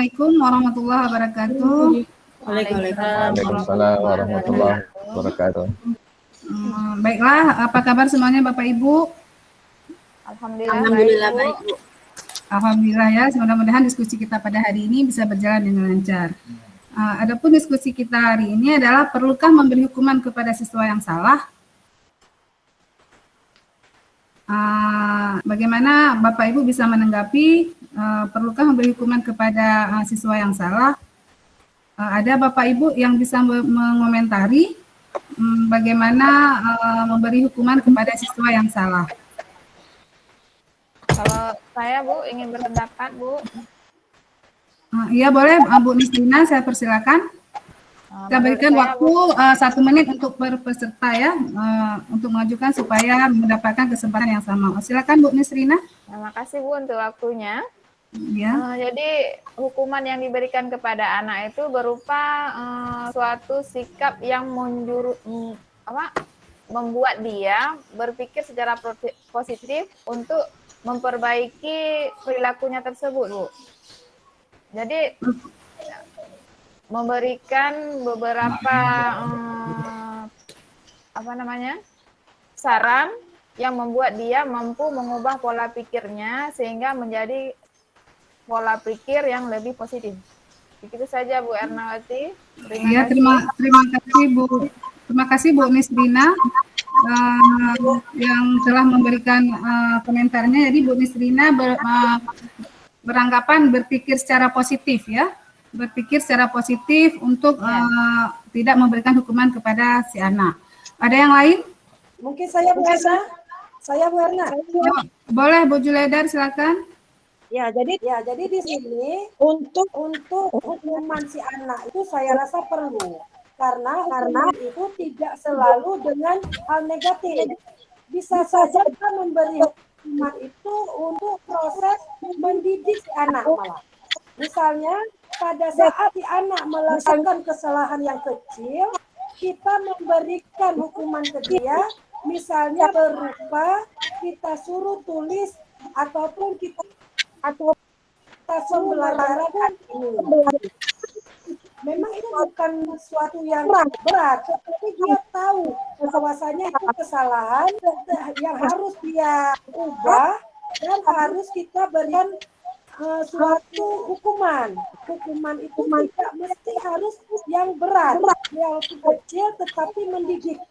Assalamualaikum warahmatullahi wabarakatuh. Waalaikumsalam warahmatullahi wabarakatuh. Baiklah, apa kabar semuanya Bapak Ibu? Alhamdulillah baik, Bu. Alhamdulillah ya, mudah-mudahan diskusi kita pada hari ini bisa berjalan dengan lancar. Adapun diskusi kita hari ini adalah perlukah memberi hukuman kepada siswa yang salah? Bagaimana Bapak Ibu bisa menanggapi perlukah memberi hukuman kepada siswa yang salah? Ada Bapak Ibu yang bisa mengomentari bagaimana memberi hukuman kepada siswa yang salah? Kalau saya, Bu, ingin berpendapat, Bu. Iya boleh, Bu Nisrina, saya persilakan. Kita berikan waktu 1 menit untuk peserta ya, untuk mengajukan supaya mendapatkan kesempatan yang sama. Silakan Bu Nisrina. Terima kasih, Bu, untuk waktunya. Ya. Jadi hukuman yang diberikan kepada anak itu berupa suatu sikap yang membuat dia berpikir secara positif untuk memperbaiki perilakunya tersebut, Bu. Jadi memberikan beberapa saran yang membuat dia mampu mengubah pola pikirnya sehingga menjadi pola pikir yang lebih positif. Begitu saja, Bu Ernawati. Terima kasih Bu. Terima kasih Bu Nisrina yang telah memberikan komentarnya. Jadi Bu Nisrina beranggapan berpikir secara positif ya, berpikir secara positif untuk tidak memberikan hukuman kepada si anak. Ada yang lain? Mungkin saya Bu Erna. Saya Bu Erna. Boleh Bu Juledar, silakan. Ya, jadi di sini untuk hukuman si anak itu saya rasa perlu. Karena itu tidak selalu dengan hal negatif. Bisa saja kita memberi hukuman itu untuk proses mendidik si anak malah. Misalnya pada saat si anak melakukan kesalahan yang kecil, kita memberikan hukuman ke dia, misalnya berupa kita suruh tulis ataupun kita pembelajaran ini. Memang itu bukan sesuatu yang berat, tetapi dia tahu bahwasanya itu kesalahan yang harus dia ubah dan harus kita berikan suatu hukuman. Hukuman itu tidak mesti harus yang berat, yang kecil tetapi mendidik.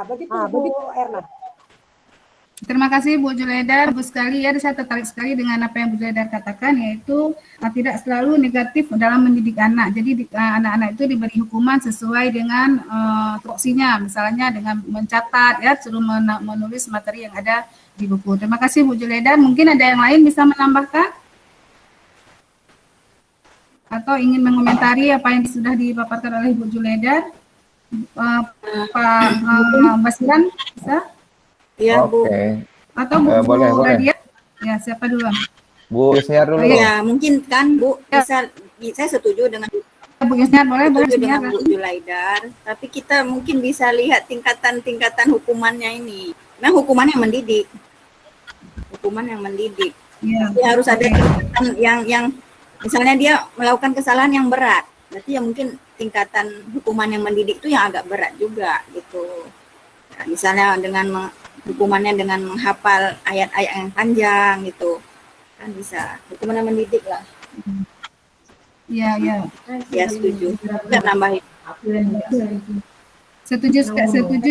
Begitu Bu Erna. Terima kasih Bu Juledar. Bu sekali ya, saya tertarik sekali dengan apa yang Bu Juledar katakan, yaitu tidak selalu negatif dalam mendidik anak. Jadi anak-anak itu diberi hukuman sesuai dengan tupoksinya, misalnya dengan mencatat ya, suruh menulis materi yang ada di buku. Terima kasih Bu Juledar. Mungkin ada yang lain bisa menambahkan atau ingin mengomentari apa yang sudah dipaparkan oleh Bu Juledar. Pak Basiran bisa? Ya, Bu. Oke. Atau Bu Radia? Ya, siapa dulu? Bu Yusniar dulu. Ya, mungkin kan Bu bisa, saya setuju dengan Bu Yusniar, boleh dengan Bu Julaidar, tapi kita mungkin bisa lihat tingkatan hukumannya ini. Nah, hukuman yang mendidik. Hukuman yang mendidik. Ya, tapi harus ada tingkatan yang misalnya dia melakukan kesalahan yang berat. Berarti ya mungkin tingkatan hukuman yang mendidik itu yang agak berat juga gitu. Nah, misalnya dengan hukumannya dengan menghafal ayat-ayat yang panjang gitu, kan bisa hukuman yang mendidik lah. Iya. Ya setuju. Kita tambahin. Setuju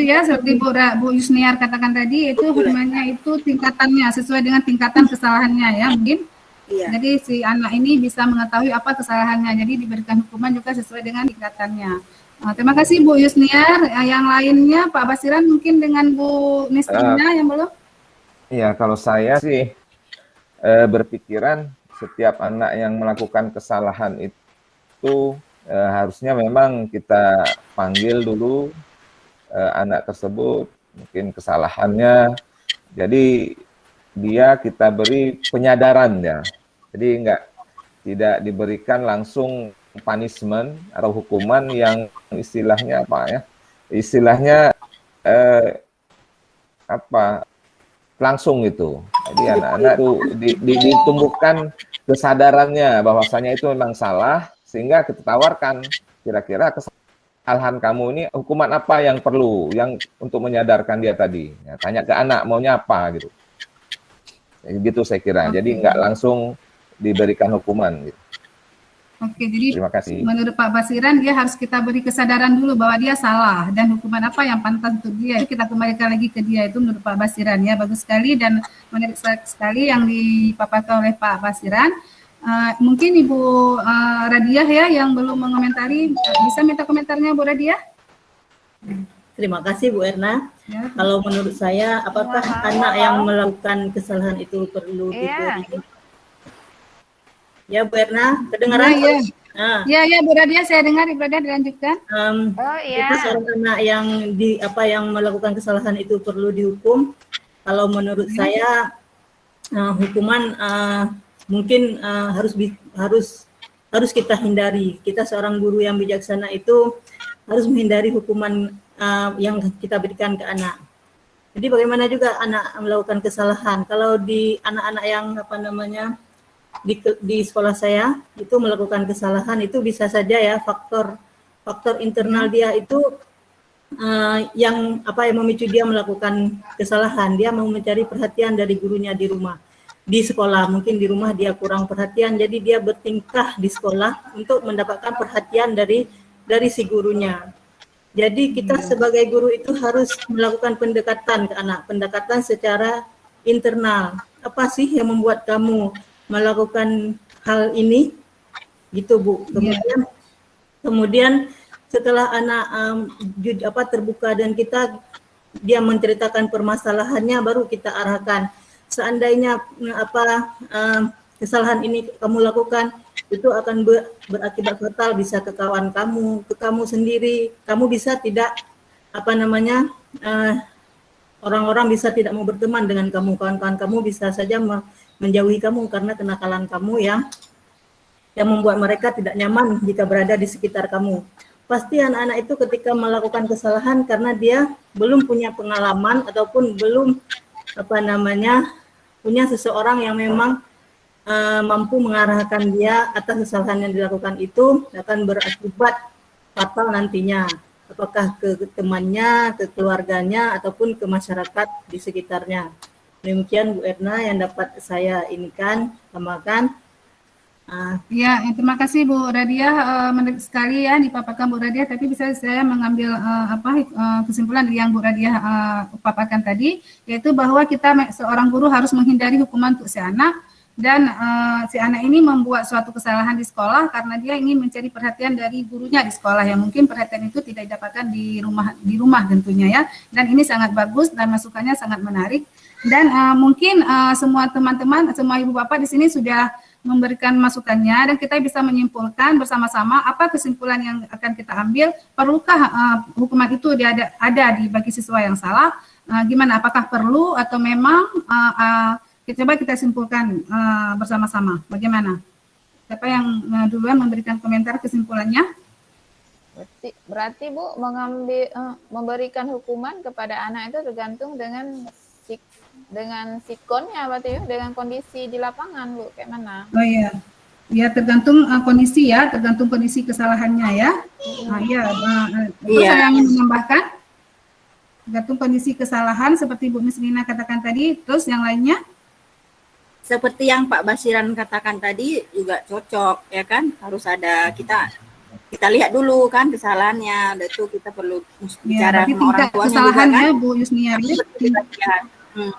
ya, seperti Bu Yusniar katakan tadi, itu hukumannya itu tingkatannya sesuai dengan tingkatan kesalahannya ya mungkin. Iya. Jadi si anak ini bisa mengetahui apa kesalahannya, jadi diberikan hukuman juga sesuai dengan tingkatannya. Terima kasih Bu Yusniar. Yang lainnya Pak Basiran mungkin dengan Bu Nisrina yang belum? Iya, kalau saya sih berpikiran setiap anak yang melakukan kesalahan itu harusnya memang kita panggil dulu anak tersebut, mungkin kesalahannya. Jadi kita beri penyadaran ya. Jadi tidak diberikan langsung punishment atau hukuman yang istilahnya apa ya? Istilahnya langsung itu Jadi anak-anak tuh ditumbuhkan kesadarannya bahwasanya itu memang salah, sehingga kita tawarkan kira-kira kesalahan kamu ini hukuman apa yang perlu, yang untuk menyadarkan dia tadi. Ya, tanya ke anak maunya apa gitu. Gitu saya kira. Jadi nggak langsung diberikan hukuman. Gitu. Oke, jadi terima kasih. Menurut Pak Basiran, dia harus kita beri kesadaran dulu bahwa dia salah dan hukuman apa yang pantas untuk dia. Itu kita kembalikan lagi ke dia, itu menurut Pak Basiran ya. Bagus sekali dan menarik sekali yang dipaparkan oleh Pak Basiran. Mungkin Ibu Radiah ya yang belum mengomentari, bisa minta komentarnya Bu Radiah? Terima kasih Bu Erna. Ya. Kalau menurut saya, apakah anak yang melakukan kesalahan itu perlu diberi? Ya Bu Erna, kedengaran? Ya, Bu Radiah, saya dengar. Ibu Radiah dilanjutkan. Itu seorang anak yang melakukan kesalahan itu perlu dihukum. Kalau menurut saya hukuman mungkin harus kita hindari. Kita seorang guru yang bijaksana itu harus menghindari hukuman yang kita berikan ke anak. Jadi bagaimana juga anak melakukan kesalahan. Kalau di anak-anak yang di sekolah saya itu melakukan kesalahan, itu bisa saja ya faktor internal dia itu yang memicu dia melakukan kesalahan. Dia mau mencari perhatian dari gurunya di rumah, di sekolah. Mungkin di rumah dia kurang perhatian, jadi dia bertingkah di sekolah untuk mendapatkan perhatian dari si gurunya. Jadi kita sebagai guru itu harus melakukan pendekatan ke anak, pendekatan secara internal. Apa sih yang membuat kamu melakukan hal ini, gitu Bu. Kemudian setelah anak terbuka dan dia menceritakan permasalahannya, baru kita arahkan. Seandainya kesalahan ini kamu lakukan, itu akan berakibat fatal, bisa ke kawan kamu, ke kamu sendiri. Kamu bisa tidak orang-orang bisa tidak mau berteman dengan kamu, kawan-kawan kamu bisa saja menjauhi kamu karena kenakalan kamu yang membuat mereka tidak nyaman jika berada di sekitar kamu. Pasti anak-anak itu ketika melakukan kesalahan karena dia belum punya pengalaman ataupun belum punya seseorang yang memang mampu mengarahkan dia atas kesalahan yang dilakukan itu akan berakibat fatal nantinya. Apakah ke temannya, ke keluarganya, ataupun ke masyarakat di sekitarnya. Demikian Bu Erna yang dapat saya tambahkan. Ya, terima kasih Bu Radiah, menarik sekali ya dipaparkan Bu Radiah. Tapi bisa saya mengambil kesimpulan dari yang Bu Radiah paparkan tadi, yaitu bahwa kita seorang guru harus menghindari hukuman untuk si anak, dan si anak ini membuat suatu kesalahan di sekolah karena dia ingin mencari perhatian dari gurunya di sekolah, yang mungkin perhatian itu tidak didapatkan di rumah tentunya ya. Dan ini sangat bagus dan masukannya sangat menarik. Dan mungkin semua teman-teman, semua ibu bapak di sini sudah memberikan masukannya, dan kita bisa menyimpulkan bersama-sama apa kesimpulan yang akan kita ambil. Perlukah hukuman itu ada bagi siswa yang salah? Gimana? Apakah perlu atau memang? Coba kita simpulkan bersama-sama. Bagaimana? Siapa yang duluan memberikan komentar kesimpulannya? Berarti Bu memberikan hukuman kepada anak itu tergantung dengan sikonnya, berarti ya, dengan kondisi di lapangan Bu, kayak mana? Oh iya, ya tergantung kondisi ya, tergantung kondisi kesalahannya ya. Saya ingin menambahkan, tergantung kondisi kesalahan seperti Bu Mislina katakan tadi. Terus yang lainnya? Seperti yang Pak Basiran katakan tadi juga cocok ya kan, harus ada kita lihat dulu kan kesalahannya, itu kita perlu bicara sama orang tuanya kesalahannya juga, kan? Bu Yusniari,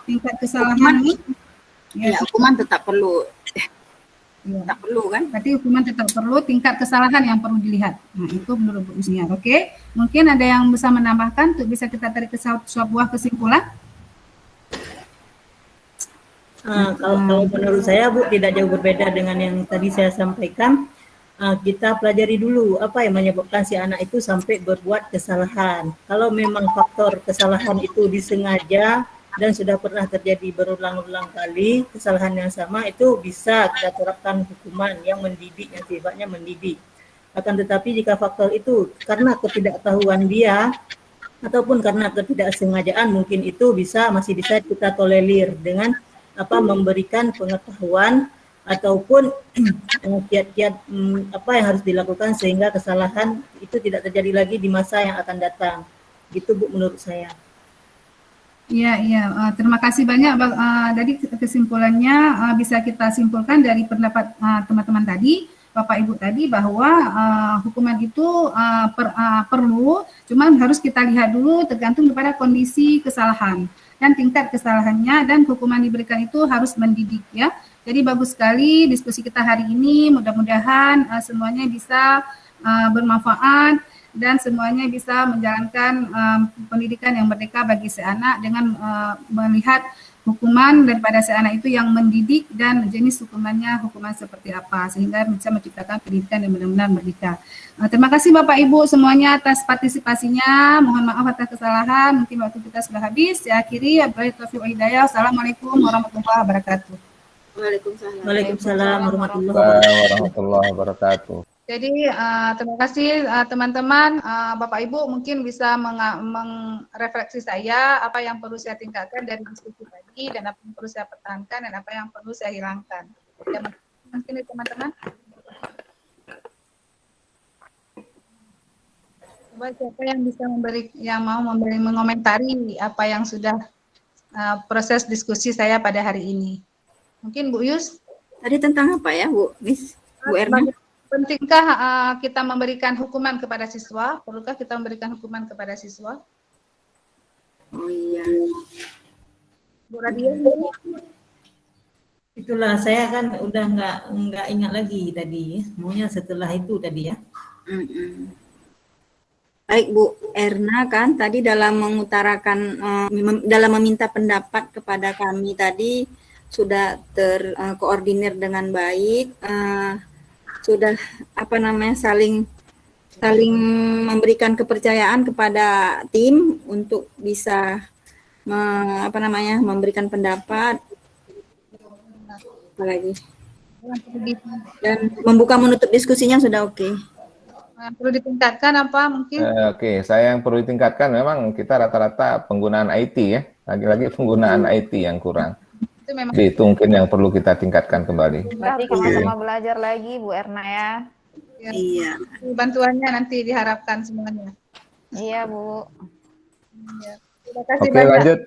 tingkat kesalahan hukuman tetap perlu. Tetap perlu kan? Berarti hukuman tetap perlu, tingkat kesalahan yang perlu dilihat. Nah, itu menurut Bu Yusniari. Oke, mungkin ada yang bisa menambahkan untuk bisa kita tarik ke sebuah kesimpulan. Kalau menurut saya Bu tidak jauh berbeda dengan yang tadi saya sampaikan. Kita pelajari dulu apa yang menyebabkan si anak itu sampai berbuat kesalahan. Kalau memang faktor kesalahan itu disengaja dan sudah pernah terjadi berulang-ulang kali kesalahan yang sama, itu bisa kita terapkan hukuman yang mendidik, yang sifatnya mendidik. Akan tetapi jika faktor itu karena ketidaktahuan dia ataupun karena ketidaksengajaan, mungkin itu masih bisa kita tolerir dengan memberikan pengetahuan ataupun kiat-kiat apa yang harus dilakukan sehingga kesalahan itu tidak terjadi lagi di masa yang akan datang. Gitu Bu menurut saya. Iya. Terima kasih banyak. Jadi kesimpulannya bisa kita simpulkan dari pendapat teman-teman tadi, Bapak Ibu tadi, bahwa hukuman itu perlu, cuman harus kita lihat dulu tergantung kepada kondisi kesalahan dan tingkat kesalahannya, dan hukuman diberikan itu harus mendidik ya. Jadi bagus sekali diskusi kita hari ini, mudah-mudahan semuanya bisa bermanfaat dan semuanya bisa menjalankan pendidikan yang merdeka bagi si anak dengan melihat hukuman daripada si anak itu yang mendidik dan jenis hukumannya hukuman seperti apa, sehingga bisa menciptakan pendidikan yang benar-benar merdeka. Terima kasih Bapak Ibu semuanya atas partisipasinya. Mohon maaf atas kesalahan, mungkin waktu kita sudah habis. Saya akhiri, wabillahi taufiq wal hidayah. Assalamualaikum warahmatullahi wabarakatuh. Waalaikumsalam warahmatullahi wabarakatuh. Jadi terima kasih teman-teman, Bapak Ibu mungkin bisa merefleksi saya apa yang perlu saya tingkatkan dari diskusi tadi dan apa yang perlu saya pertahankan dan apa yang perlu saya hilangkan. Ya, mungkin teman-teman. Coba siapa yang bisa mengomentari apa yang sudah proses diskusi saya pada hari ini. Mungkin Bu Yus. Tadi tentang apa ya Bu Erna? Pentingkah kita memberikan hukuman kepada siswa? Perlukah kita memberikan hukuman kepada siswa? Oh iya. Bu Radia. Itulah saya kan udah nggak ingat lagi tadi. Maunya setelah itu tadi ya. Baik Bu Erna, kan tadi dalam mengutarakan dalam meminta pendapat kepada kami tadi sudah terkoordinir dengan baik, sudah saling memberikan kepercayaan kepada tim untuk bisa memberikan pendapat, apalagi dan membuka menutup diskusinya sudah oke. Perlu ditingkatkan apa mungkin? Oke, saya yang perlu ditingkatkan memang kita rata-rata penggunaan IT ya, lagi-lagi penggunaan IT yang kurang. Itu mungkin yang perlu kita tingkatkan kembali. Berarti sama-sama belajar lagi Bu Erna ya. Iya. Bantuannya nanti diharapkan semuanya. Iya Bu. Terima kasih Oke, banyak. lanjut.